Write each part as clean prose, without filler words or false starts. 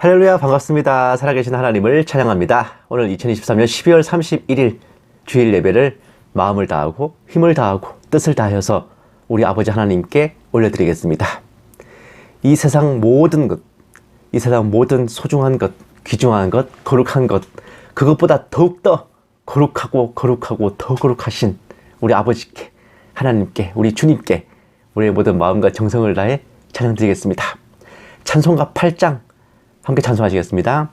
할렐루야, 반갑습니다. 살아계신 하나님을 찬양합니다. 오늘 2023년 12월 31일 주일 예배를 마음을 다하고 힘을 다하고 뜻을 다하여서 우리 아버지 하나님께 올려드리겠습니다. 이 세상 모든 것, 이 세상 모든 소중한 것, 귀중한 것, 거룩한 것, 그것보다 더욱더 거룩하고 더 거룩하신 우리 아버지께, 하나님께, 우리 주님께 우리의 모든 마음과 정성을 다해 찬양드리겠습니다. 찬송가 8장 함께 찬송하시겠습니다.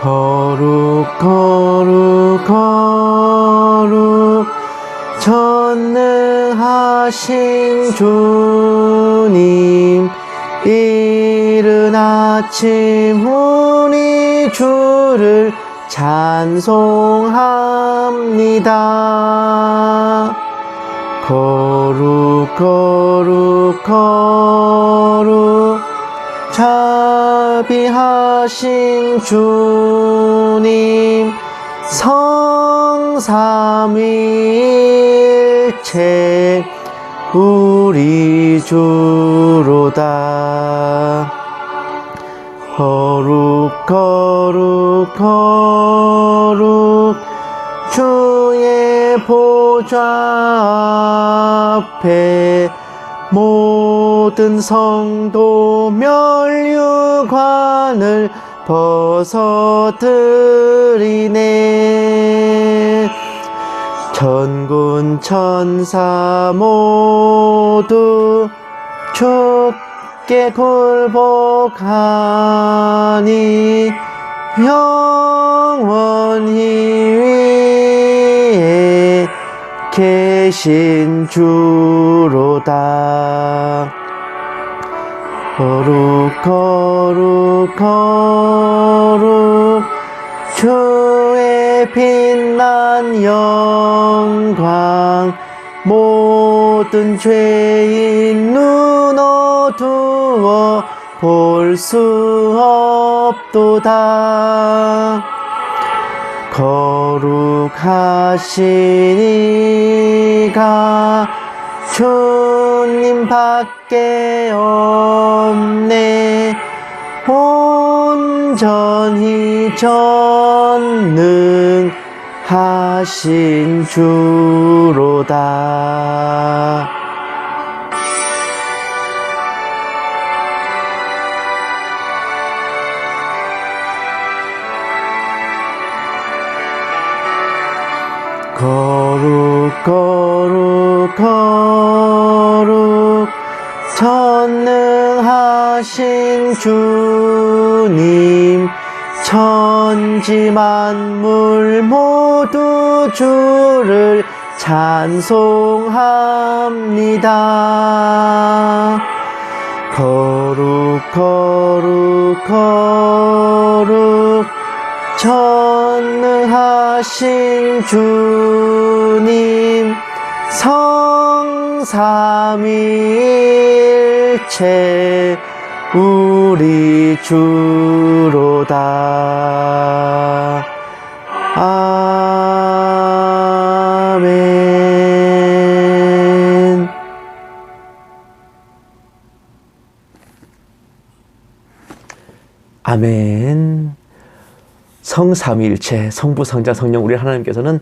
거룩 거룩 거룩 전능하신 주님, 이른 아침 우리 주를 찬송합니다. 거룩 거룩 거룩 자비하신 주님, 성삼위일체 우리 주로다. 거룩 거룩 거룩 주의 보좌 앞에 모든 성도 면류관을 벗어드리네. 천군 천사 모두 주께 굴복하니 영원히 위에 계신 주로다. 거룩 거룩 거룩 주의 빛난 영광, 모든 죄인 눈 어두워 볼 수 없도다. 거룩하시니가 주님밖에 없네. 온전히 전능하신 주로다. 거룩 거룩 거룩 전능하신 주님, 천지 만물 모두 주를 찬송합니다. 거룩 거룩 거룩 전능하신 주님, 성삼위일체 우리 주로다. 아멘. 아멘. 성삼위일체, 성부, 성자, 성령, 우리 하나님께서는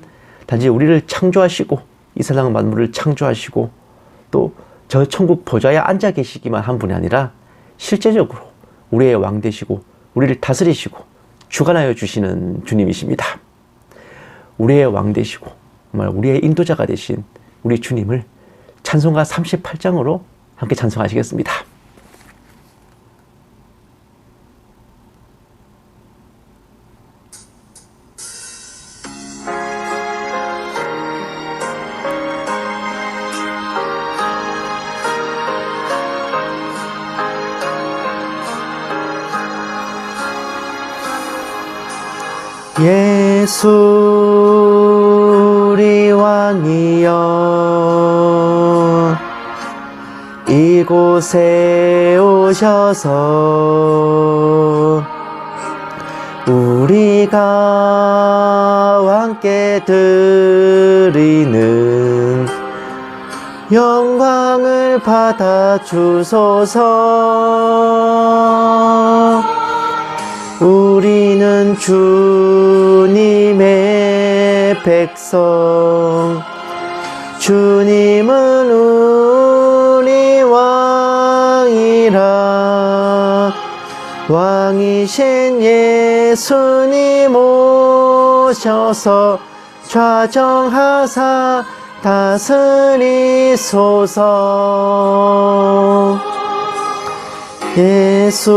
단지 우리를 창조하시고 이 세상 만물을 창조하시고 또 저 천국 보좌에 앉아 계시기만 한 분이 아니라 실제적으로 우리의 왕 되시고 우리를 다스리시고 주관하여 주시는 주님이십니다. 우리의 왕 되시고 정말 우리의 인도자가 되신 우리 주님을 찬송가 38장으로 함께 찬송하시겠습니다. 예수 우리 왕이여, 이곳에 오셔서 우리가 함께 드리는 영광을 받아 주소서. 우리는 주님의 백성, 주님은 우리 왕이라. 왕이신 예수님 오셔서 좌정하사 다스리소서. 예수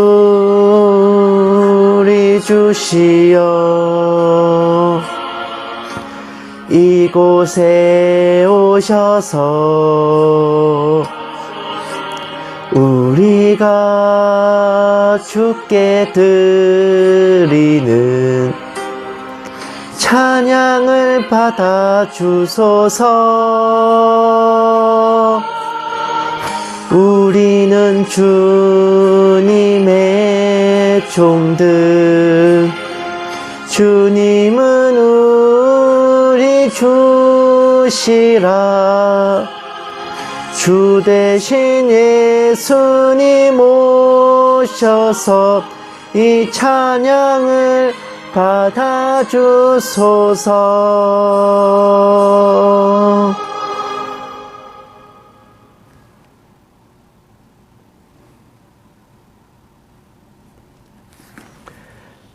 우리 주시여, 이곳에 오셔서 우리가 주께 드리는 찬양을 받아 주소서. 우리는 주님의 종들, 주님은 우리 주시라. 주 대신 예수님 오셔서 이 찬양을 받아 주소서.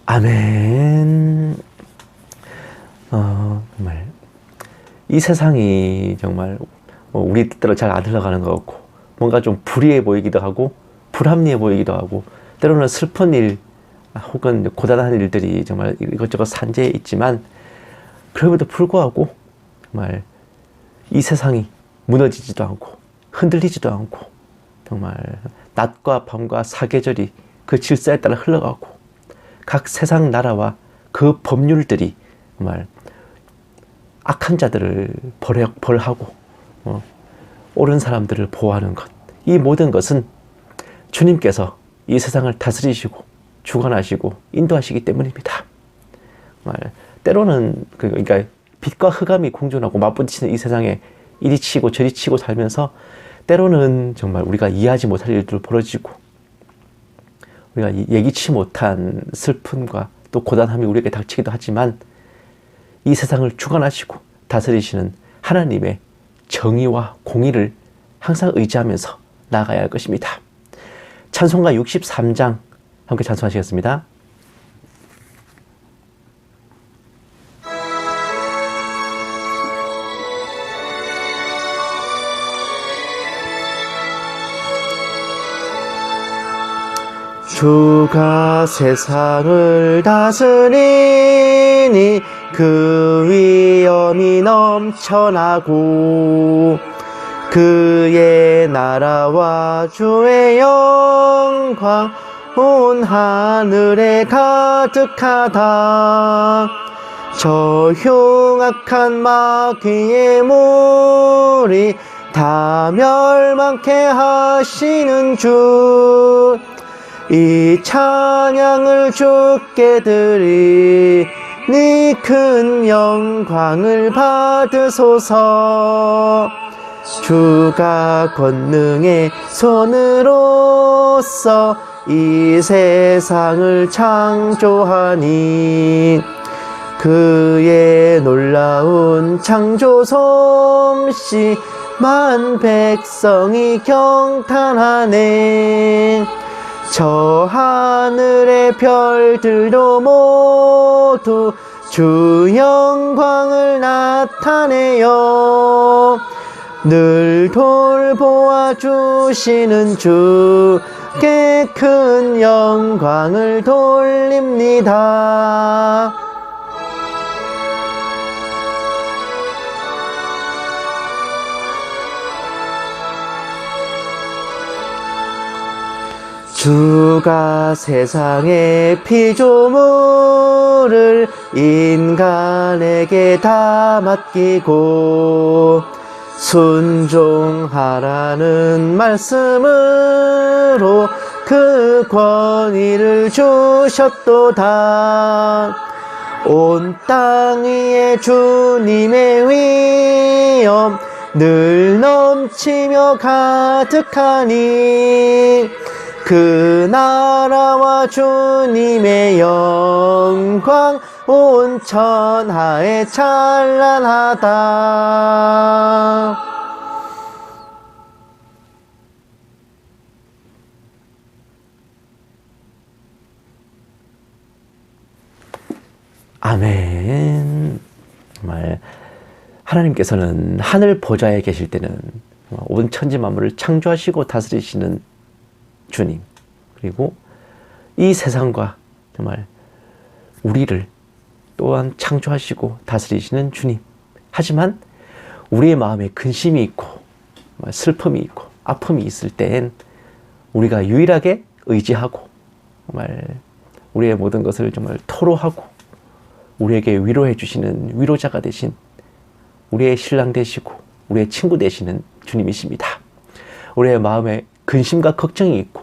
아멘. 정말 이 세상이 정말 우리 뜻대로 잘 안 흘러가는 것 같고, 뭔가 좀 불의해 보이기도 하고 불합리해 보이기도 하고, 때로는 슬픈 일 혹은 고단한 일들이 정말 이것저것 산재해 있지만, 그럼에도 불구하고 정말 이 세상이 무너지지도 않고 흔들리지도 않고, 정말 낮과 밤과 사계절이 그 질서에 따라 흘러가고, 각 세상 나라와 그 법률들이 정말 악한 자들을 벌하고 옳은 사람들을 보호하는 것, 이 모든 것은 주님께서 이 세상을 다스리시고 주관하시고 인도하시기 때문입니다. 정말 때로는 그러니까 빛과 흑암이 공존하고 맞부딪히는 이 세상에 이리 치고 저리 치고 살면서, 때로는 정말 우리가 이해하지 못할 일들 벌어지고, 우리가 예기치 못한 슬픔과 또 고단함이 우리에게 닥치기도 하지만, 이 세상을 주관하시고 다스리시는 하나님의 정의와 공의를 항상 의지하면서 나아가야 할 것입니다. 찬송가 63장 함께 찬송하시겠습니다. 주가 세상을 다스리니 그 위엄이 넘쳐나고, 그의 나라와 주의 영광 온 하늘에 가득하다. 저 흉악한 마귀의 무리 다 멸망케 하시는 주, 이 찬양을 주께 드리니 큰 영광을 받으소서. 주가 권능의 손으로서 이 세상을 창조하니, 그의 놀라운 창조 솜씨 만 백성이 경탄하네. 저 하늘의 별들도 모두 주 영광을 나타내요. 늘 돌보아 주시는 주께 큰 영광을 돌립니다. 주가 세상의 피조물을 인간에게 다 맡기고, 순종하라는 말씀으로 그 권위를 주셨도다. 온 땅 위에 주님의 위엄 늘 넘치며 가득하니 그 나라와 주님의 영광 온 천하에 찬란하다. 아멘. 정말 하나님께서는 하늘 보좌에 계실 때는 온 천지 만물을 창조하시고 다스리시는 주님, 그리고 이 세상과 정말 우리를 또한 창조하시고 다스리시는 주님. 하지만 우리의 마음에 근심이 있고 슬픔이 있고 아픔이 있을 땐 우리가 유일하게 의지하고 정말 우리의 모든 것을 정말 토로하고 우리에게 위로해 주시는 위로자가 되신 우리의 신랑 되시고 우리의 친구 되시는 주님이십니다. 우리의 마음에 근심과 걱정이 있고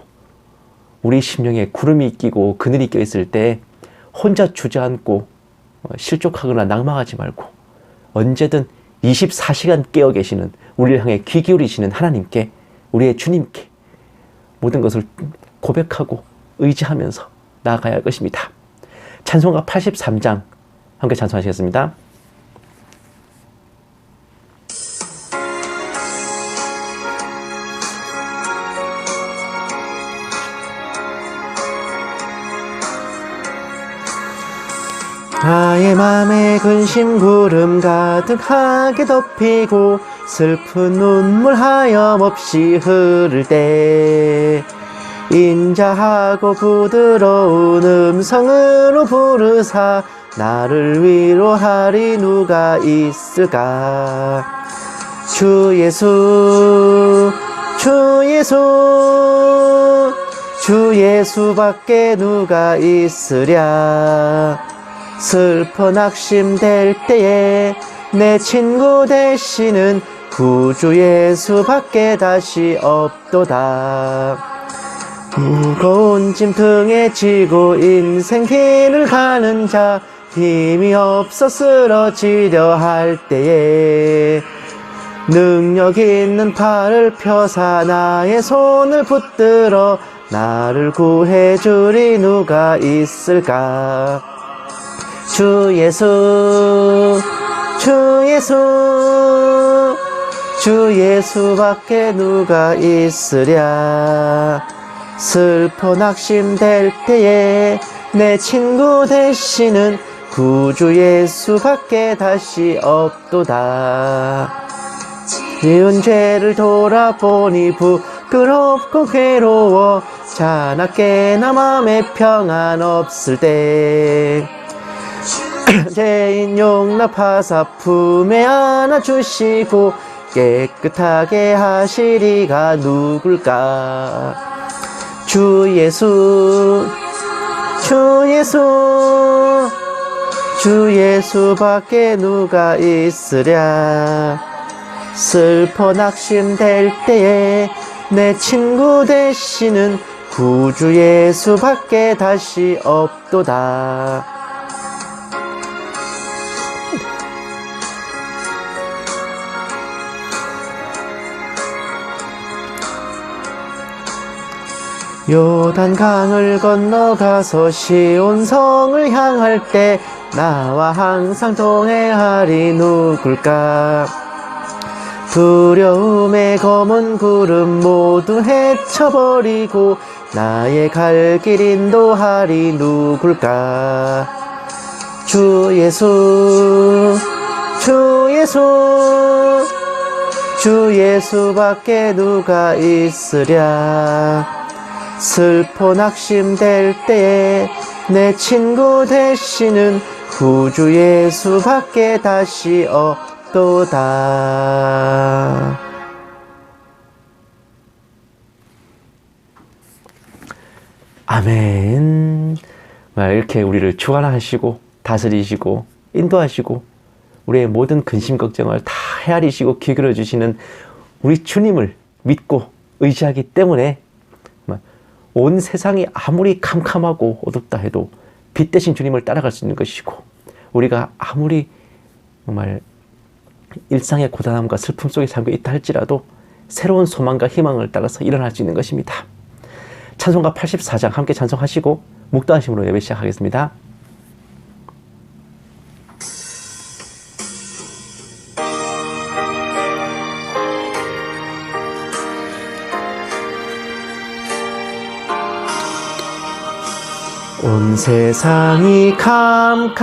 우리 심령에 구름이 끼고 그늘이 껴있을 때 혼자 주저앉고 실족하거나 낭망하지 말고 언제든 24시간 깨어 계시는 우리를 향해 귀 기울이시는 하나님께, 우리의 주님께 모든 것을 고백하고 의지하면서 나아가야 할 것입니다. 찬송가 83장 함께 찬송하시겠습니다. 나의 맘에 근심 구름 가득하게 덮이고 슬픈 눈물 하염없이 흐를 때 인자하고 부드러운 음성으로 부르사 나를 위로하리 누가 있을까. 주 예수, 주 예수, 주 예수밖에 누가 있으랴. 슬퍼 낙심될 때에 내 친구 되시는 구주 예수밖에 다시 없도다. 무거운 짐 등에 지고 인생 길을 가는 자, 힘이 없어 쓰러지려 할 때에 능력 있는 팔을 펴사 나의 손을 붙들어 나를 구해주리 누가 있을까. 주 예수, 주 예수, 주 예수밖에 누가 있으랴. 슬퍼 낙심될 때에 내 친구 되시는 구주 예수밖에 다시 없도다. 지은 죄를 돌아보니 부끄럽고 괴로워 자나깨나 맘에 평안 없을 때 죄인 용납하사 품에 안아주시고 깨끗하게 하시리가 누굴까. 주 예수, 주 예수, 주 예수밖에 누가 있으랴. 슬퍼 낙심될 때에 내 친구 되시는 구주 예수밖에 다시 없도다. 요단강을 건너가서 시온성을 향할 때 나와 항상 동행하리 누굴까. 두려움의 검은 구름 모두 헤쳐버리고 나의 갈 길 인도하리 누굴까. 주 예수, 주 예수, 주 예수밖에 누가 있으랴. 슬퍼 낙심될 때에 내 친구 되시는 구주 예수밖에 다시 없도다. 아멘. 이렇게 우리를 주관하시고 다스리시고 인도하시고 우리의 모든 근심 걱정을 다 헤아리시고 기울여 주시는 우리 주님을 믿고 의지하기 때문에 온 세상이 아무리 캄캄하고 어둡다 해도 빛 대신 주님을 따라갈 수 있는 것이고, 우리가 아무리 정말 일상의 고단함과 슬픔 속에 살고 있다 할지라도 새로운 소망과 희망을 따라서 일어날 수 있는 것입니다. 찬송가 84장 함께 찬송하시고 묵도하심으로 예배 시작하겠습니다. 온 세상이 캄캄하여서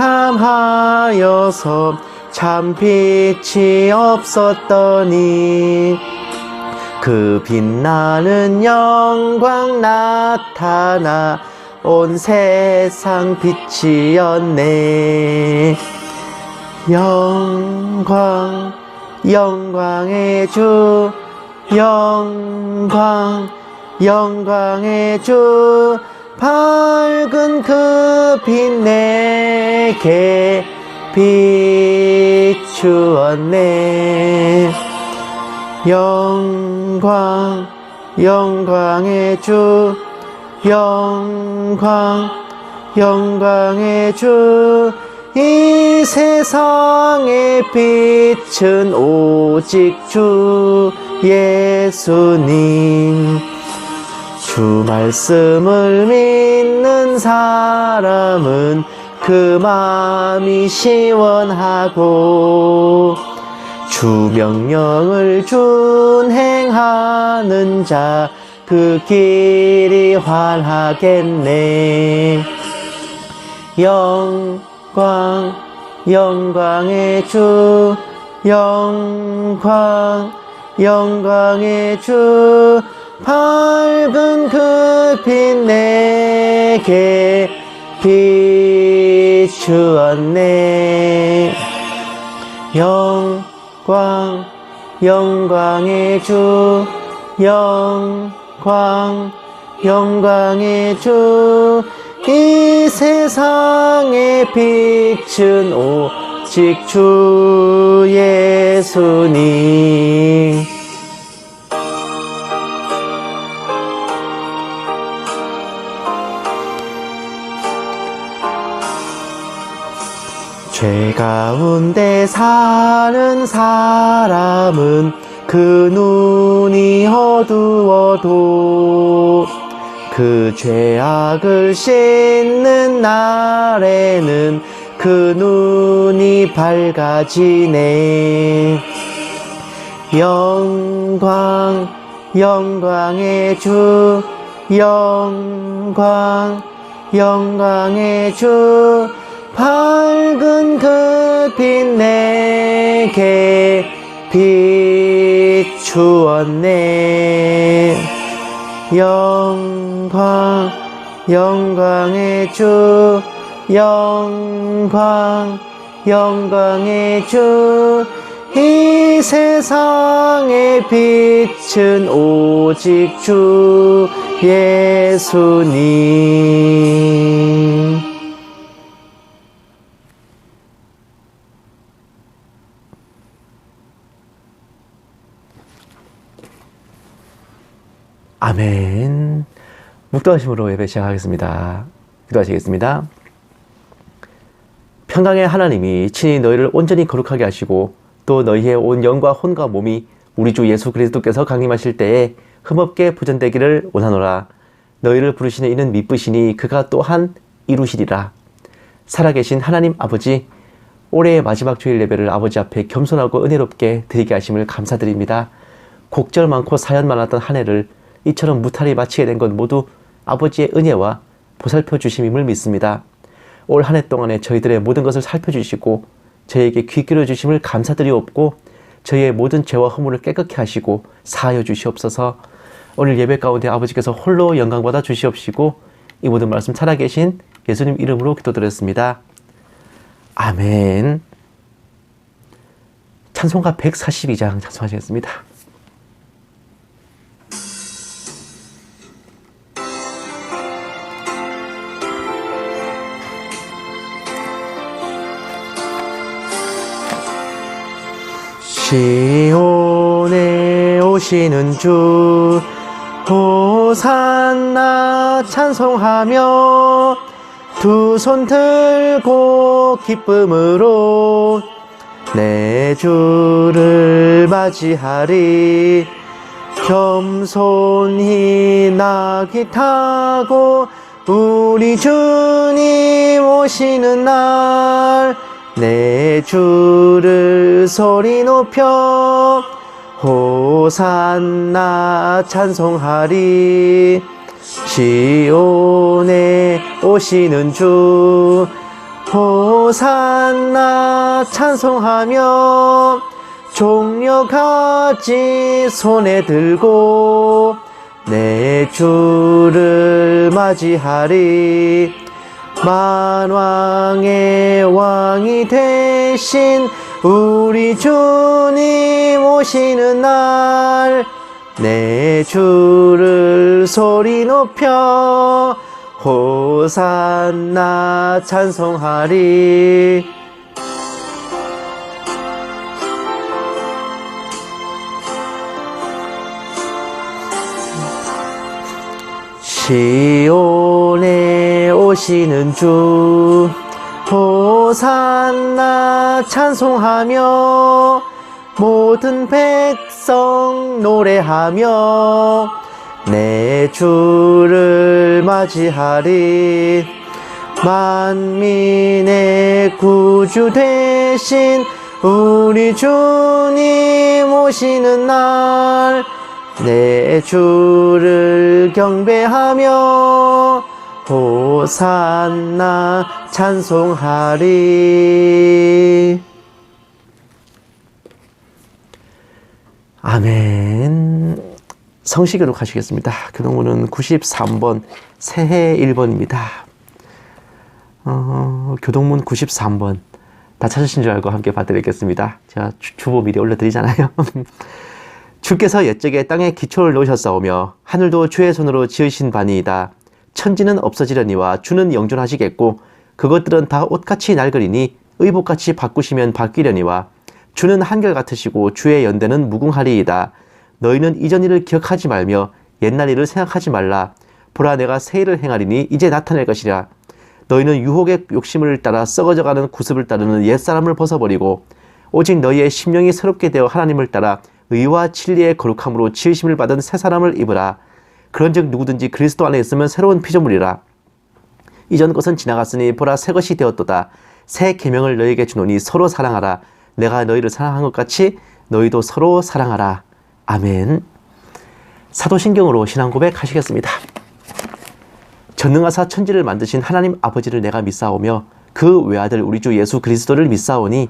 참 빛이 없었더니 그 빛나는 영광 나타나 온 세상 빛이었네. 영광 영광의 주, 영광 영광의 주, 밝은 그 빛 내게 비추었네. 영광 영광의 주, 영광 영광의 주, 이 세상의 빛은 오직 주 예수님. 주 말씀을 믿는 사람은 그 마음이 시원하고, 주 명령을 준행하는 자 그 길이 환하겠네. 영광 영광의 주, 영광 영광의 주, 밝은 그 빛 내게 비추었네. 영광 영광의 주, 영광 영광의 주, 이 세상의 빛은 오직 주 예수님. 죄 가운데 사는 사람은 그 눈이 어두워도 그 죄악을 씻는 날에는 그 눈이 밝아지네. 영광 영광의 주, 영광 영광의 주, 밝은 그 빛 내게 비추었네. 영광 영광의 주, 영광 영광의 주, 이 세상의 빛은 오직 주 예수님. 아멘. 묵도하심으로 예배 시작하겠습니다. 기도하시겠습니다. 평강의 하나님이 친히 너희를 온전히 거룩하게 하시고 또 너희의 온 영과 혼과 몸이 우리 주 예수 그리스도께서 강림하실 때에 흠없게 부전되기를 원하노라. 너희를 부르시는 이는 미쁘시니 그가 또한 이루시리라. 살아계신 하나님 아버지, 올해의 마지막 주일 예배를 아버지 앞에 겸손하고 은혜롭게 드리게 하심을 감사드립니다. 곡절 많고 사연 많았던 한 해를 이처럼 무탈히 마치게 된 건 모두 아버지의 은혜와 보살펴 주심임을 믿습니다. 올 한 해 동안에 저희들의 모든 것을 살펴주시고 저희에게 귀 기울여 주심을 감사드리옵고, 저희의 모든 죄와 허물을 깨끗게 하시고 사하여 주시옵소서. 오늘 예배 가운데 아버지께서 홀로 영광받아 주시옵시고, 이 모든 말씀 살아계신 예수님 이름으로 기도드렸습니다. 아멘. 찬송가 142장 찬송하시겠습니다. 시온에 오시는 주, 호산나 찬송하며 두 손 들고 기쁨으로 내 주를 맞이하리. 겸손히 나귀 타고 우리 주님 오시는 날 내 주를 소리 높여 호산나 찬송하리. 시온에 오시는 주 호산나 찬송하며 종려가지 손에 들고 내 주를 맞이하리. 만왕의 왕이 되신 우리 주님 오시는 날 내 주를 소리 높여 호산나 찬송하리. 시온에 오시는 주 호산나 찬송하며 모든 백성 노래하며 내 주를 맞이하리. 만민의 구주 되신 우리 주님 오시는 날 내 주를 경배하며 호산나 찬송하리. 아멘. 성시 교독하시겠습니다. 교독문은 93번 새해 1번입니다. 교독문 93번 다 찾으신 줄 알고 함께 봐드리겠습니다. 제가 주보 미리 올려드리잖아요. 주께서 옛적에 땅에 기초를 놓으셨사오며 하늘도 주의 손으로 지으신 바니이다. 천지는 없어지려니와 주는 영존하시겠고 그것들은 다 옷같이 낡으리니 의복같이 바꾸시면 바뀌려니와 주는 한결같으시고 주의 연대는 무궁하리이다. 너희는 이전 일을 기억하지 말며 옛날 일을 생각하지 말라. 보라 내가 새 일을 행하리니 이제 나타낼 것이라. 너희는 유혹의 욕심을 따라 썩어져가는 구습을 따르는 옛사람을 벗어버리고 오직 너희의 심령이 새롭게 되어 하나님을 따라 의와 진리의 거룩함으로 지으심을 받은 새 사람을 입으라. 그런즉 누구든지 그리스도 안에 있으면 새로운 피조물이라. 이전 것은 지나갔으니 보라 새 것이 되었도다. 새 계명을 너희에게 주노니 서로 사랑하라. 내가 너희를 사랑한 것 같이 너희도 서로 사랑하라. 아멘. 사도신경으로 신앙 고백하시겠습니다. 전능하사 천지를 만드신 하나님 아버지를 내가 믿사오며 그 외아들 우리 주 예수 그리스도를 믿사오니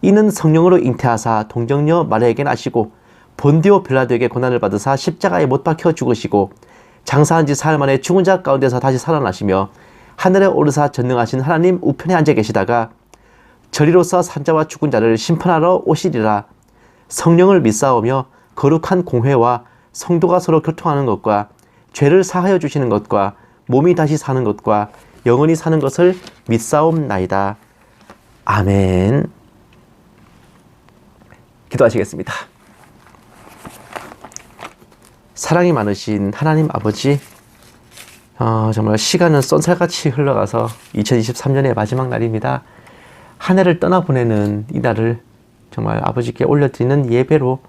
이는 성령으로 잉태하사 동정녀 마리아에게 나시고 본디오 빌라도에게 고난을 받으사 십자가에 못 박혀 죽으시고 장사한 지 사흘 만에 죽은 자 가운데서 다시 살아나시며 하늘에 오르사 전능하신 하나님 우편에 앉아 계시다가 저리로서 산자와 죽은 자를 심판하러 오시리라. 성령을 믿사오며 거룩한 공회와 성도가 서로 교통하는 것과 죄를 사하여 주시는 것과 몸이 다시 사는 것과 영원히 사는 것을 믿사옵나이다. 아멘. 기도하시겠습니다. 사랑이 많으신 하나님 아버지, 정말 시간은 쏜살같이 흘러가서 2023년의 마지막 날입니다. 한 해를 떠나보내는 이 날을 정말 아버지께 올려드리는 예배로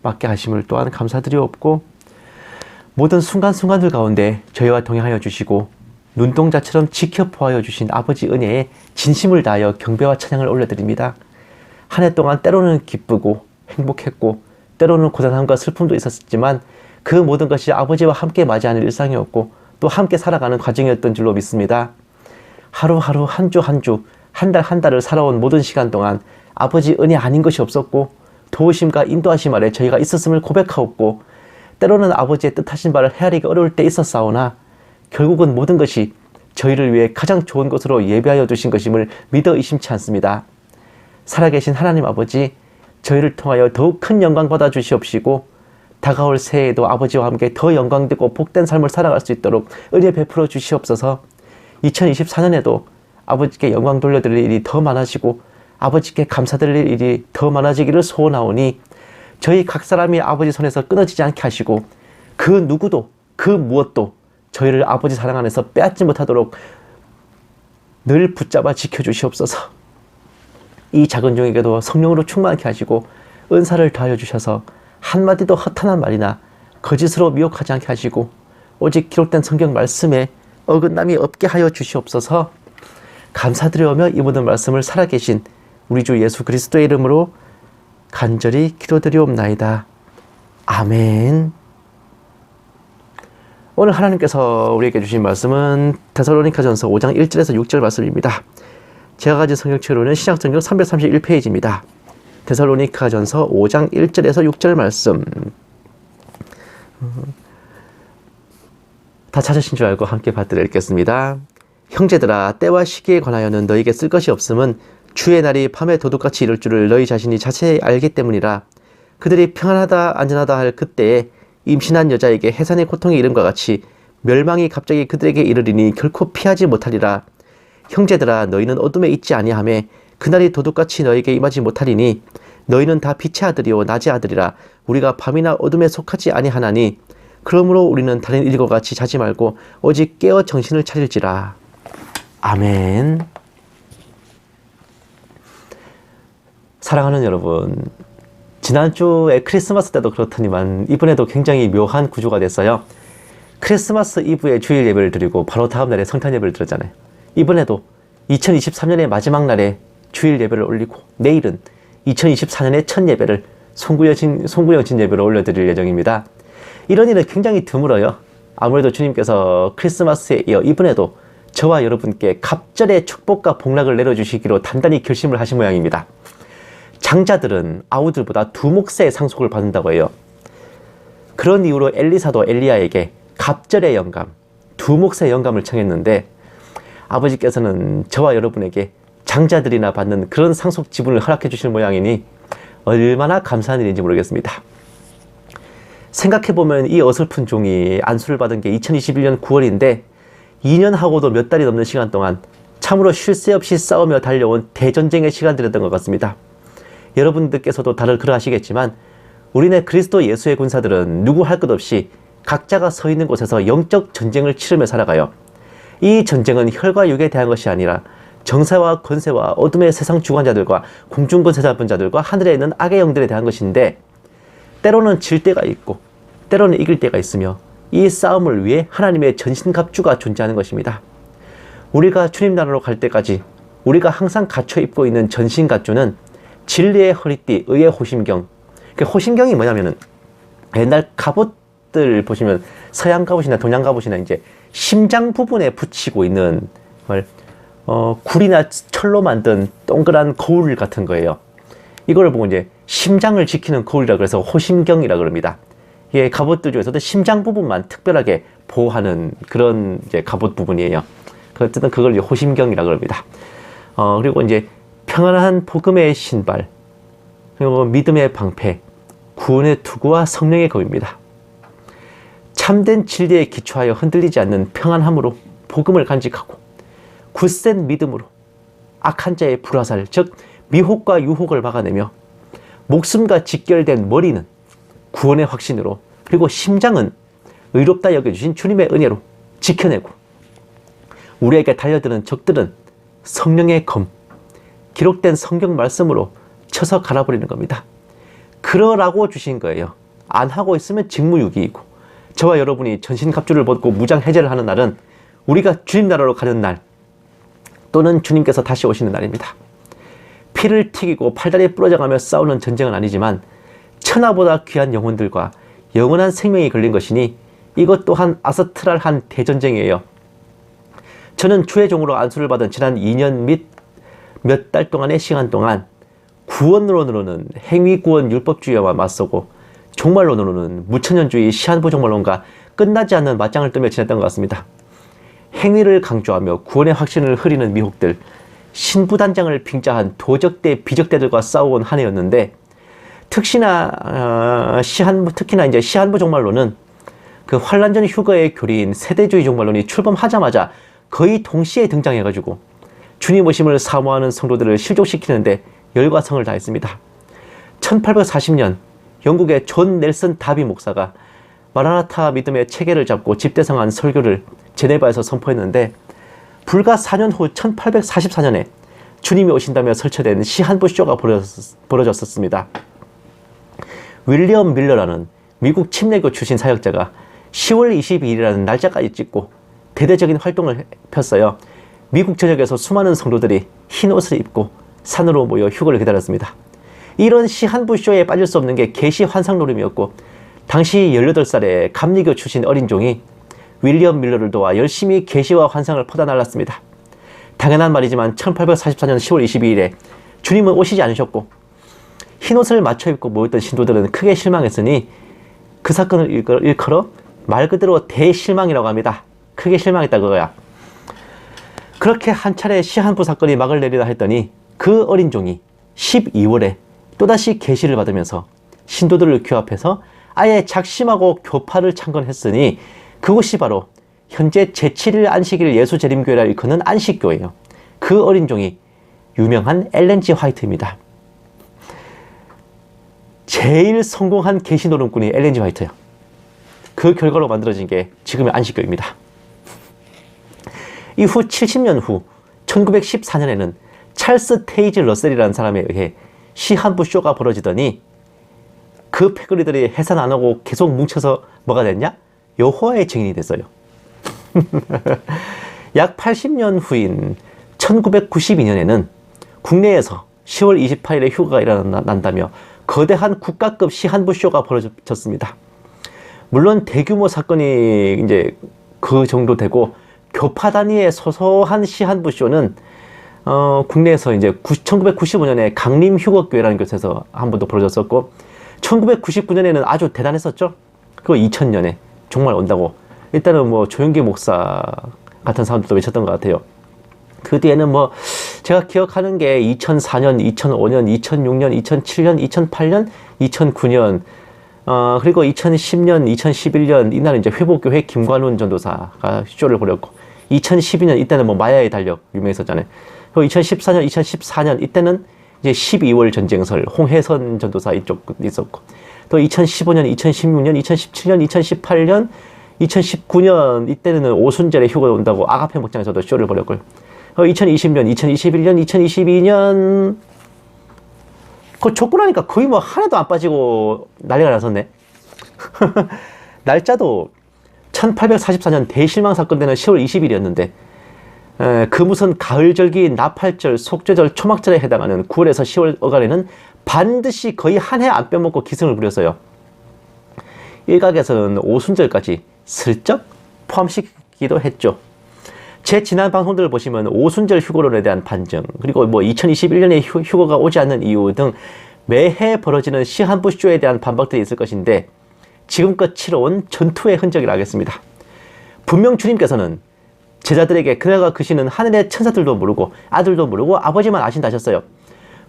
맡게 하심을 또한 감사드리옵고 모든 순간순간들 가운데 저희와 동행하여 주시고 눈동자처럼 지켜보아여 주신 아버지 은혜에 진심을 다하여 경배와 찬양을 올려드립니다. 한 해 동안 때로는 기쁘고 행복했고 때로는 고단함과 슬픔도 있었지만 그 모든 것이 아버지와 함께 맞이하는 일상이었고 또 함께 살아가는 과정이었던 줄로 믿습니다. 하루하루 한 주 한 주, 한 달 한 달을 살아온 모든 시간 동안 아버지 은혜 아닌 것이 없었고 도우심과 인도하심 아래 저희가 있었음을 고백하옵고 때로는 아버지의 뜻하신 바를 헤아리기 어려울 때 있었사오나 결국은 모든 것이 저희를 위해 가장 좋은 것으로 예비하여 두신 것임을 믿어 의심치 않습니다. 살아계신 하나님 아버지, 저희를 통하여 더욱 큰 영광 받아 주시옵시고 다가올 새해에도 아버지와 함께 더 영광되고 복된 삶을 살아갈 수 있도록 은혜 베풀어 주시옵소서. 2024년에도 아버지께 영광 돌려드릴 일이 더 많아지고 아버지께 감사드릴 일이 더 많아지기를 소원하오니 저희 각 사람이 아버지 손에서 끊어지지 않게 하시고 그 누구도 그 무엇도 저희를 아버지 사랑 안에서 빼앗지 못하도록 늘 붙잡아 지켜주시옵소서. 이 작은 종에게도 성령으로 충만케 하시고 은사를 더하여 주셔서 한마디도 허탄한 말이나 거짓으로 미혹하지 않게 하시고 오직 기록된 성경 말씀에 어긋남이 없게 하여 주시옵소서. 감사드리오며 이 모든 말씀을 살아계신 우리 주 예수 그리스도의 이름으로 간절히 기도드리옵나이다. 아멘. 오늘 하나님께서 우리에게 주신 말씀은 데살로니가전서 5장 1절에서 6절 말씀입니다. 제가 가진 성경책으로는 신약성경 331페이지입니다. 데살로니가전서 5장 1절에서 6절 말씀. 다 찾으신 줄 알고 함께 받들어 읽겠습니다. 형제들아, 때와 시기에 관하여는 너희에게 쓸 것이 없음은 주의 날이 밤에 도둑같이 이를 줄을 너희 자신이 자세히 알기 때문이라. 그들이 평안하다 안전하다 할 그때에 임신한 여자에게 해산의 고통이 이름과 같이 멸망이 갑자기 그들에게 이르리니 결코 피하지 못하리라. 형제들아, 너희는 어둠에 있지 아니하며 그날이 도둑같이 너희에게 임하지 못하리니 너희는 다 빛의 아들이요 낮의 아들이라. 우리가 밤이나 어둠에 속하지 아니하나니 그러므로 우리는 다른 일과 같이 자지 말고 오직 깨어 정신을 차릴지라. 아멘. 사랑하는 여러분, 지난주에 크리스마스 때도 그렇더니만 이번에도 굉장히 묘한 구조가 됐어요. 크리스마스 이브에 주일 예배를 드리고 바로 다음 날에 성탄 예배를 드렸잖아요. 이번에도 2023년의 마지막 날에 주일 예배를 올리고 내일은 2024년의 첫 예배를 송구영신 예배로 올려드릴 예정입니다. 이런 일은 굉장히 드물어요. 아무래도 주님께서 크리스마스에 이어 이번에도 저와 여러분께 갑절의 축복과 복락을 내려주시기로 단단히 결심을 하신 모양입니다. 장자들은 아우들보다 두 몫의 상속을 받는다고 해요. 그런 이유로 엘리사도 엘리야에게 갑절의 영감, 두 몫의 영감을 청했는데 아버지께서는 저와 여러분에게 장자들이나 받는 그런 상속 지분을 허락해 주실 모양이니 얼마나 감사한 일인지 모르겠습니다. 생각해보면 이 어설픈 종이 안수를 받은 게 2021년 9월인데 2년하고도 몇 달이 넘는 시간 동안 참으로 쉴 새 없이 싸우며 달려온 대전쟁의 시간들이었던 것 같습니다. 여러분들께서도 다들 그러하시겠지만 우리네 그리스도 예수의 군사들은 누구 할 것 없이 각자가 서 있는 곳에서 영적 전쟁을 치르며 살아가요. 이 전쟁은 혈과 육에 대한 것이 아니라 정사와 권세와 어둠의 세상 주관자들과 공중권세 잡은 자들과 하늘에 있는 악의 영들에 대한 것인데 때로는 질 때가 있고 때로는 이길 때가 있으며 이 싸움을 위해 하나님의 전신갑주가 존재하는 것입니다. 우리가 주님 나라로 갈 때까지 우리가 항상 갖춰 입고 있는 전신갑주는 진리의 허리띠, 의의 호심경. 호심경이 뭐냐면은 옛날 갑옷들 보시면 서양 갑옷이나 동양 갑옷이나 이제 심장 부분에 붙이고 있는 굴이나 철로 만든 동그란 거울 같은 거예요. 이걸 보고 이제 심장을 지키는 거울이라 그래서 호심경이라 그럽니다. 이게 갑옷들 중에서도 심장 부분만 특별하게 보호하는 그런 이제 갑옷 부분이에요. 어쨌든 그걸 이제 호심경이라 그럽니다. 그리고 이제 평안한 복음의 신발, 그리고 믿음의 방패, 구원의 투구와 성령의 검입니다. 참된 진리에 기초하여 흔들리지 않는 평안함으로 복음을 간직하고 굳센 믿음으로 악한 자의 불화살, 즉 미혹과 유혹을 막아내며 목숨과 직결된 머리는 구원의 확신으로, 그리고 심장은 의롭다 여겨주신 주님의 은혜로 지켜내고 우리에게 달려드는 적들은 성령의 검, 기록된 성경 말씀으로 쳐서 갈아버리는 겁니다. 그러라고 주신 거예요. 안 하고 있으면 직무유기이고 저와 여러분이 전신갑주를 벗고 무장해제를 하는 날은 우리가 주님 나라로 가는 날 또는 주님께서 다시 오시는 날입니다. 피를 튀기고 팔다리 부러져가며 싸우는 전쟁은 아니지만 천하보다 귀한 영혼들과 영원한 생명이 걸린 것이니 이것 또한 아스트랄한 대전쟁이에요. 저는 주의 종으로 안수를 받은 지난 2년 및 몇 달 동안의 시간 동안 구원론으로는 행위구원 율법주의와 맞서고 종말론으로는 무천년주의 시한부 종말론과 끝나지 않는 맞짱을 뜨며 지냈던 것 같습니다. 행위를 강조하며 구원의 확신을 흐리는 미혹들, 신부단장을 빙자한 도적대 비적대들과 싸워온 한 해였는데 특히나 이제 시한부 종말론은 그 환란전 휴거의 교리인 세대주의 종말론이 출범하자마자 거의 동시에 등장해가지고 주님 오심을 사모하는 성도들을 실족시키는데 열과 성을 다했습니다. 1840년 영국의 존 넬슨 다비 목사가 마라나타 믿음의 체계를 잡고 집대성한 설교를 제네바에서 선포했는데 불과 4년 후 1844년에 주님이 오신다며 설치된 시한부 쇼가 벌어졌었습니다. 윌리엄 밀러라는 미국 침례교 출신 사역자가 10월 22일이라는 날짜까지 찍고 대대적인 활동을 폈어요. 미국 전역에서 수많은 성도들이 흰 옷을 입고 산으로 모여 휴거를 기다렸습니다. 이런 시한부 쇼에 빠질 수 없는 게 계시 환상 노름이었고 당시 18살의 감리교 출신 어린 종이 윌리엄 밀러를 도와 열심히 계시와 환상을 퍼다 날랐습니다. 당연한 말이지만 1844년 10월 22일에 주님은 오시지 않으셨고 흰옷을 맞춰 입고 모였던 신도들은 크게 실망했으니 그 사건을 일컬어 말 그대로 대실망이라고 합니다. 크게 실망했다 그거야. 그렇게 한 차례 시한부 사건이 막을 내리다 했더니 그 어린 종이 12월에 또다시 계시를 받으면서 신도들을 규합해서 아예 작심하고 교파를 창건했으니 그곳이 바로 현재 제7일 안식일 예수재림교회라 일컫는 안식교예요. 그 어린 종이 유명한 엘렌 G 화이트입니다. 제일 성공한 계시 노름꾼이 엘렌 G 화이트예요. 그 결과로 만들어진 게 지금의 안식교입니다. 이후 70년 후 1914년에는 찰스 테이지 러셀이라는 사람에 의해 시한부 쇼가 벌어지더니 그 패거리들이 해산 안 하고 계속 뭉쳐서 뭐가 됐냐? 여호와의 증인이 됐어요. 약 80년 후인 1992년에는 국내에서 10월 28일에 휴가가 일어난다며 거대한 국가급 시한부 쇼가 벌어졌습니다. 물론 대규모 사건이 이제 그 정도 되고 교파 단위의 소소한 시한부 쇼는 국내에서 이제 1995년에 강림휴거교회라는 곳에서 한 번도 벌어졌었고 1999년에는 아주 대단했었죠. 그리고 2000년에 정말 온다고 일단은 뭐 조영기 목사 같은 사람들도 외쳤던 것 같아요. 그 뒤에는 뭐 제가 기억하는 게 2004년, 2005년, 2006년, 2007년, 2008년, 2009년 그리고 2010년, 2011년 이날은 이제 회복교회 김관훈 전도사가 쇼를 벌였고 2012년 이때는 뭐 마야의 달력 유명했었잖아요. 그리고 2014년, 2014년 이때는 이제 12월 전쟁설 홍혜선 전도사 이쪽 있었고 또 2015년, 2016년, 2017년, 2018년, 2019년 이때는 오순절에 휴가 온다고 아가페 목장에서도 쇼를 벌였고요. 2020년, 2021년, 2022년 그거 줬고 나니까 거의 뭐 하나도 안 빠지고 난리가 났었네. 날짜도 1844년 대실망 사건 되는 10월 20일이었는데 그 무슨 가을절기, 나팔절, 속죄절, 초막절에 해당하는 9월에서 10월 어간에는 반드시 거의 한 해 안 빼먹고 기승을 부렸어요. 일각에서는 오순절까지 슬쩍 포함시키기도 했죠. 제 지난 방송들을 보시면 오순절 휴거론에 대한 판정, 그리고 뭐 2021년에 휴거가 오지 않는 이유 등 매해 벌어지는 시한부 쇼에 대한 반박들이 있을 것인데 지금껏 치러온 전투의 흔적이라 하겠습니다. 분명 주님께서는 제자들에게 그날과 그 시는 하늘의 천사들도 모르고 아들도 모르고 아버지만 아신다 하셨어요.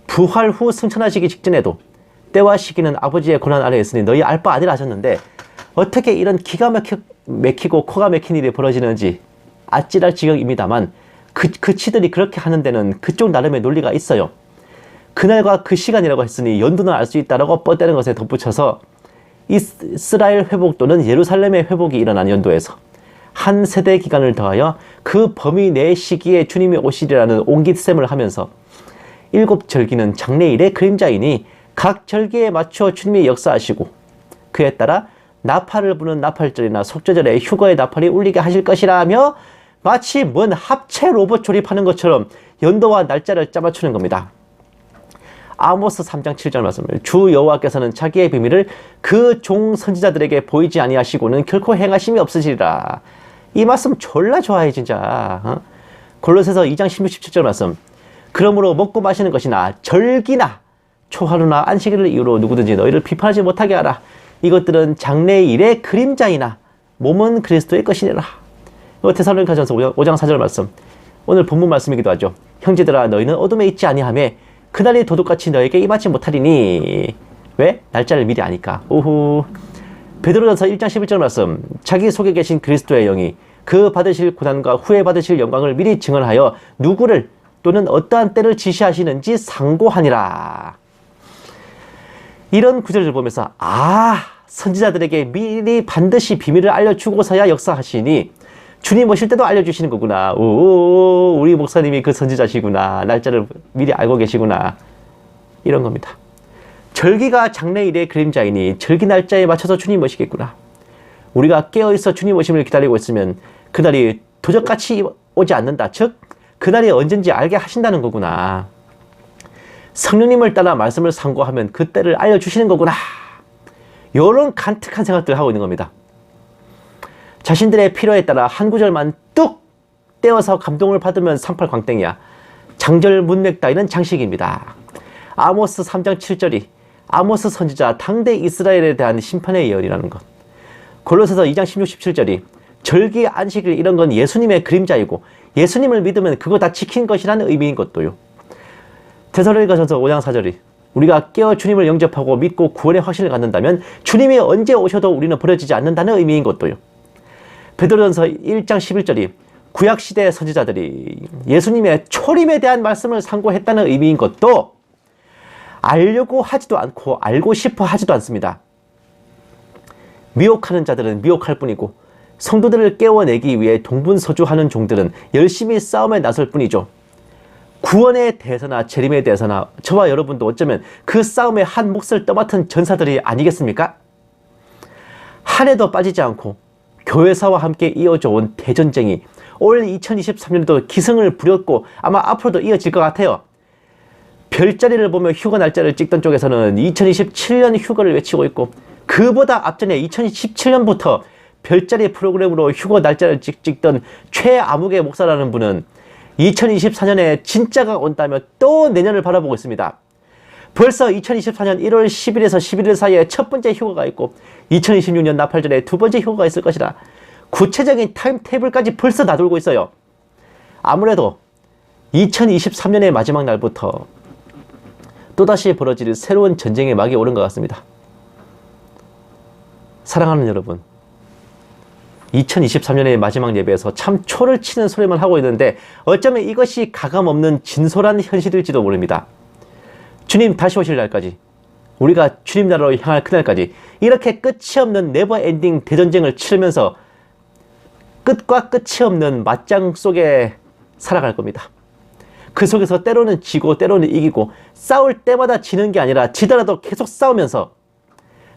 부활 후 승천하시기 직전에도 때와 시기는 아버지의 권한 아래에 있으니 너희 알 바 아니라 하셨는데 어떻게 이런 기가 막히고 코가 막힌 일이 벌어지는지 아찔할 지경입니다만 그 치들이 그렇게 하는 데는 그쪽 나름의 논리가 있어요. 그날과 그 시간이라고 했으니 연도는 알 수 있다라고 뻗대는 것에 덧붙여서 이스라엘 회복 또는 예루살렘의 회복이 일어난 연도에서 한 세대 기간을 더하여 그 범위 내 시기에 주님이 오시리라는 옹깃셈을 하면서 일곱 절기는 장래일의 그림자이니 각 절기에 맞춰 주님이 역사하시고 그에 따라 나팔을 부는 나팔절이나 속죄절에 휴거의 나팔이 울리게 하실 것이라며 마치 뭔 합체 로봇 조립하는 것처럼 연도와 날짜를 짜맞추는 겁니다. 아모스 3장 7절 말씀을 주 여호와께서는 자기의 비밀을 그 종 선지자들에게 보이지 아니하시고는 결코 행하심이 없으시리라. 이 말씀 졸라 좋아해 진짜. 골로새서 2장 16, 17절 말씀 그러므로 먹고 마시는 것이나 절기나 초하루나 안식일을 이유로 누구든지 너희를 비판하지 못하게 하라. 이것들은 장래의 일의 그림자이나 몸은 그리스도의 것이니라. 데살로니가전서 5장 4절 말씀 오늘 본문 말씀이기도 하죠. 형제들아 너희는 어둠에 있지 아니하며 그날이 도둑같이 너에게 임하지 못하리니 왜? 날짜를 미리 아니까. 오후 베드로전서 1장 11절 말씀 자기 속에 계신 그리스도의 영이 그 받으실 고난과 후에 받으실 영광을 미리 증언하여 누구를 또는 어떠한 때를 지시하시는지 상고하니라. 이런 구절을 보면서 선지자들에게 미리 반드시 비밀을 알려주고서야 역사하시니 주님 오실 때도 알려주시는 거구나. 오, 우리 목사님이 그 선지자시구나. 날짜를 미리 알고 계시구나. 이런 겁니다. 절기가 장래일의 그림자이니 절기 날짜에 맞춰서 주님 오시겠구나. 우리가 깨어있어 주님 오심을 기다리고 있으면 그날이 도적같이 오지 않는다. 즉 그날이 언젠지 알게 하신다는 거구나. 성령님을 따라 말씀을 상고하면 그때를 알려주시는 거구나. 이런 간특한 생각들을 하고 있는 겁니다. 자신들의 필요에 따라 한 구절만 뚝 떼어서 감동을 받으면 38광땡이야. 장절 문맥 따위는 장식입니다. 아모스 3장 7절이 아모스 선지자 당대 이스라엘에 대한 심판의 예언이라는 것. 골로새서 2장 16, 17절이 절기, 안식일 이런 건 예수님의 그림자이고 예수님을 믿으면 그거 다 지킨 것이라는 의미인 것도요. 데살로니가전서 5장 4절이 우리가 깨어 주님을 영접하고 믿고 구원의 확신을 갖는다면 주님이 언제 오셔도 우리는 버려지지 않는다는 의미인 것도요. 베드로전서 1장 11절이 구약시대 선지자들이 예수님의 초림에 대한 말씀을 상고했다는 의미인 것도 알려고 하지도 않고 알고 싶어 하지도 않습니다. 미혹하는 자들은 미혹할 뿐이고 성도들을 깨워내기 위해 동분서주하는 종들은 열심히 싸움에 나설 뿐이죠. 구원에 대해서나 재림에 대해서나 저와 여러분도 어쩌면 그 싸움에 한 몫을 떠맡은 전사들이 아니겠습니까? 한 해도 빠지지 않고 교회사와 함께 이어져 온 대전쟁이 올 2023년도 기승을 부렸고 아마 앞으로도 이어질 것 같아요. 별자리를 보며 휴가 날짜를 찍던 쪽에서는 2027년 휴가를 외치고 있고 그보다 앞전에 2017년부터 별자리 프로그램으로 휴가 날짜를 찍던 최아무개 목사라는 분은 2024년에 진짜가 온다며 또 내년을 바라보고 있습니다. 벌써 2024년 1월 10일에서 11일 사이에 첫 번째 휴가가 있고 2026년 나팔절에 두 번째 휴가가 있을 것이라 구체적인 타임테이블까지 벌써 놔두고 있어요. 아무래도 2023년의 마지막 날부터 또다시 벌어질 새로운 전쟁의 막이 오른 것 같습니다. 사랑하는 여러분, 2023년의 마지막 예배에서 참 초를 치는 소리만 하고 있는데 어쩌면 이것이 가감없는 진솔한 현실일지도 모릅니다. 주님 다시 오실 날까지, 우리가 주님 나라로 향할 그날까지 이렇게 끝이 없는 네버엔딩 대전쟁을 치르면서 끝과 끝이 없는 맞짱 속에 살아갈 겁니다. 그 속에서 때로는 지고 때로는 이기고 싸울 때마다 지는 게 아니라 지더라도 계속 싸우면서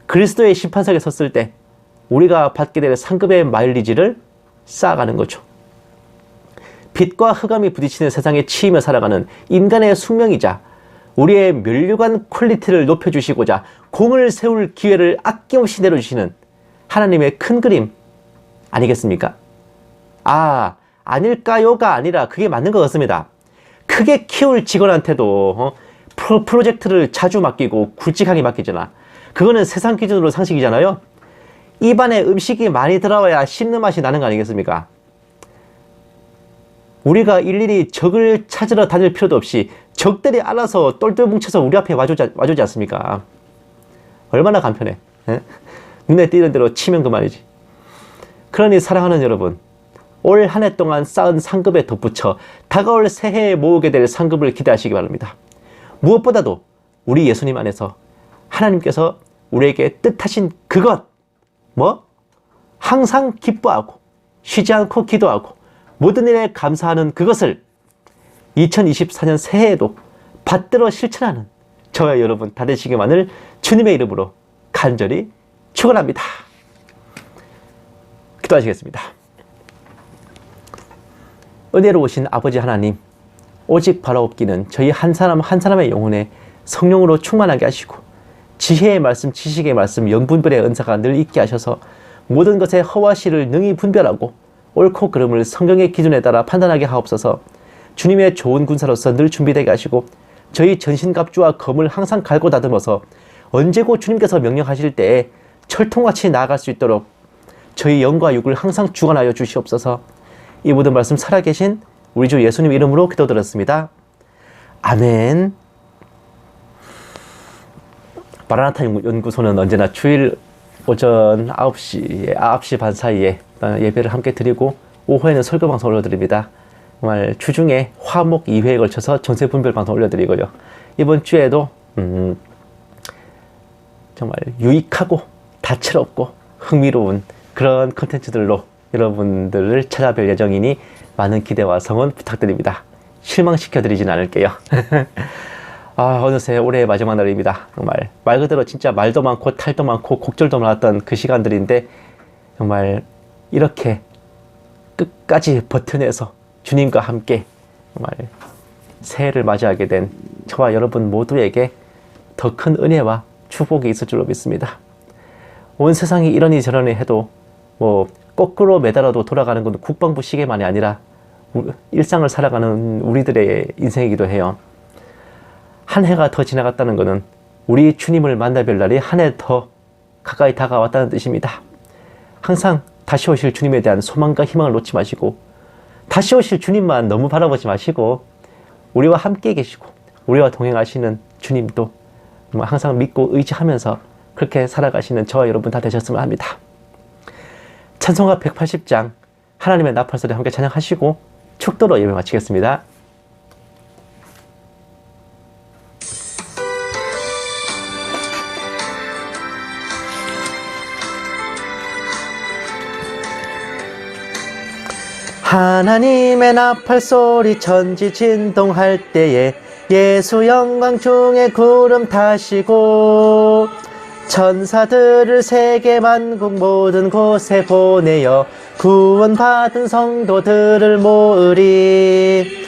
그리스도의 심판석에 섰을 때 우리가 받게 될 상급의 마일리지를 쌓아가는 거죠. 빛과 흑암이 부딪히는 세상에 치이며 살아가는 인간의 숙명이자 우리의 면류관 퀄리티를 높여주시고자 공을 세울 기회를 아낌없이 내려주시는 하나님의 큰 그림 아니겠습니까? 아닐까요가 아니라 그게 맞는 것 같습니다. 크게 키울 직원한테도 프로젝트를 자주 맡기고 굵직하게 맡기잖아. 그거는 세상 기준으로 상식이잖아요. 입안에 음식이 많이 들어와야 씹는 맛이 나는 거 아니겠습니까? 우리가 일일이 적을 찾으러 다닐 필요도 없이 적들이 알아서 똘똘 뭉쳐서 우리 앞에 와주지 않습니까? 얼마나 간편해. 에? 눈에 띄는 대로 치면 그만이지. 그러니 사랑하는 여러분, 올 한 해 동안 쌓은 상급에 덧붙여 다가올 새해에 모으게 될 상급을 기대하시기 바랍니다. 무엇보다도 우리 예수님 안에서 하나님께서 우리에게 뜻하신 그것, 항상 기뻐하고 쉬지 않고 기도하고 모든 일에 감사하는 그것을 2024년 새해에도 받들어 실천하는 저와 여러분 다 되시기만을 주님의 이름으로 간절히 축원합니다. 기도하시겠습니다. 은혜로우신 아버지 하나님, 오직 바라옵기는 저희 한 사람 한 사람의 영혼에 성령으로 충만하게 하시고 지혜의 말씀, 지식의 말씀, 영분별의 은사가 늘 있게 하셔서 모든 것의 허와 실을 능히 분별하고 옳고 그름을 성경의 기준에 따라 판단하게 하옵소서. 주님의 좋은 군사로서 늘 준비되게 하시고 저희 전신갑주와 검을 항상 갈고 다듬어서 언제고 주님께서 명령하실 때에 철통같이 나아갈 수 있도록 저희 영과 육을 항상 주관하여 주시옵소서. 이 모든 말씀 살아계신 우리 주 예수님 이름으로 기도드렸습니다. 아멘. 마라나타 연구소는 언제나 주일 오전 9시 반 사이에 예배를 함께 드리고 오후에는 설교 방송 올려드립니다. 정말 주중에 화목 2회에 걸쳐서 전세 분별 방송 올려드리고요. 이번 주에도 정말 유익하고 다채롭고 흥미로운 그런 컨텐츠들로 여러분들을 찾아뵐 예정이니 많은 기대와 성원 부탁드립니다. 실망시켜드리진 않을게요. 어느새 올해의 마지막 날입니다. 정말 말 그대로 진짜 말도 많고 탈도 많고 곡절도 많았던 그 시간들인데 정말 이렇게 끝까지 버텨내서 주님과 함께 정말 새해를 맞이하게 된 저와 여러분 모두에게 더 큰 은혜와 축복이 있을 줄로 믿습니다. 온 세상이 이러니 저러니 해도 뭐 거꾸로 매달아도 돌아가는 건 국방부 시계만이 아니라 일상을 살아가는 우리들의 인생이기도 해요. 한 해가 더 지나갔다는 것은 우리 주님을 만나뵐 날이 한 해 더 가까이 다가왔다는 뜻입니다. 항상 다시 오실 주님에 대한 소망과 희망을 놓지 마시고 다시 오실 주님만 너무 바라보지 마시고 우리와 함께 계시고 우리와 동행하시는 주님도 항상 믿고 의지하면서 그렇게 살아가시는 저와 여러분 다 되셨으면 합니다. 찬송가 180장 하나님의 나팔소리 함께 찬양하시고 축도로 예배 마치겠습니다. 하나님의 나팔소리 천지 진동할 때에 예수 영광 중에 구름 타시고 천사들을 세계 만국 모든 곳에 보내어 구원받은 성도들을 모으리.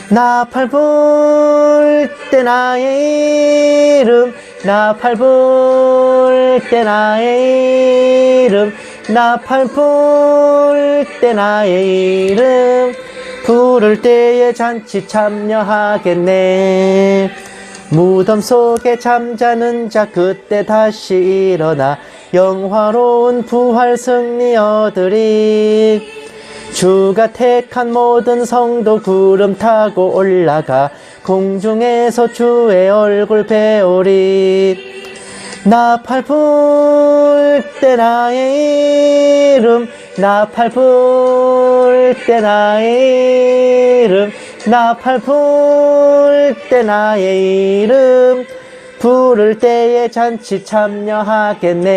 나팔 불 때 나의 이름 나팔 불 때 나의 이름 나팔 불 때 나의 이름 부를 때에 잔치 참여하겠네. 무덤 속에 잠자는 자 그때 다시 일어나 영화로운 부활 승리 얻으리. 주가 택한 모든 성도 구름 타고 올라가 공중에서 주의 얼굴 배우리. 나팔 불 때 나의 이름 나팔 불 때 나의 이름 나팔 불 때 나의 이름 부를 때에 잔치 참여하겠네.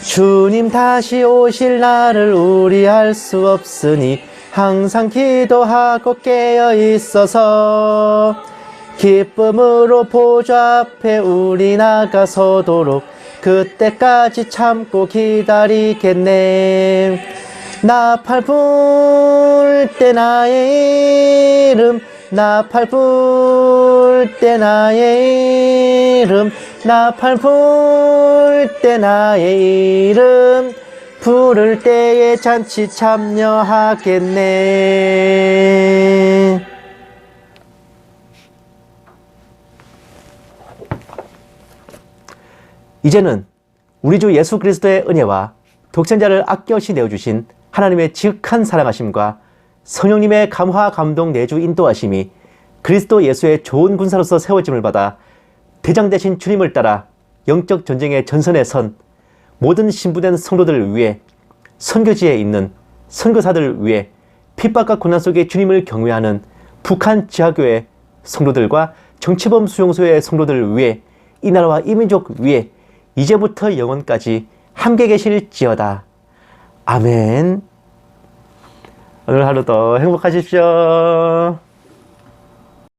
주님 다시 오실 날을 우리 알 수 없으니 항상 기도하고 깨어 있어서 기쁨으로 보좌 앞에 우리 나가서도록 그때까지 참고 기다리겠네. 나팔 불 때 나의 이름 나팔 불 때 나의 이름 나팔 불 때 나의 이름 부를 때에 잔치 참여하겠네. 이제는 우리 주 예수 그리스도의 은혜와 독생자를 아껴시 내어주신 하나님의 지극한 사랑하심과 성령님의 감화 감동 내주 인도하심이 그리스도 예수의 좋은 군사로서 세워짐을 받아 대장 되신 주님을 따라 영적 전쟁의 전선에 선 모든 신부된 성도들을 위해 선교지에 있는 선교사들을 위해 핍박과 고난 속에 주님을 경외하는 북한 지하교회 성도들과 정치범 수용소의 성도들을 위해 이 나라와 이 민족 위해 이제부터 영원까지 함께 계실지어다. 아멘. 오늘 하루도 행복하십시오.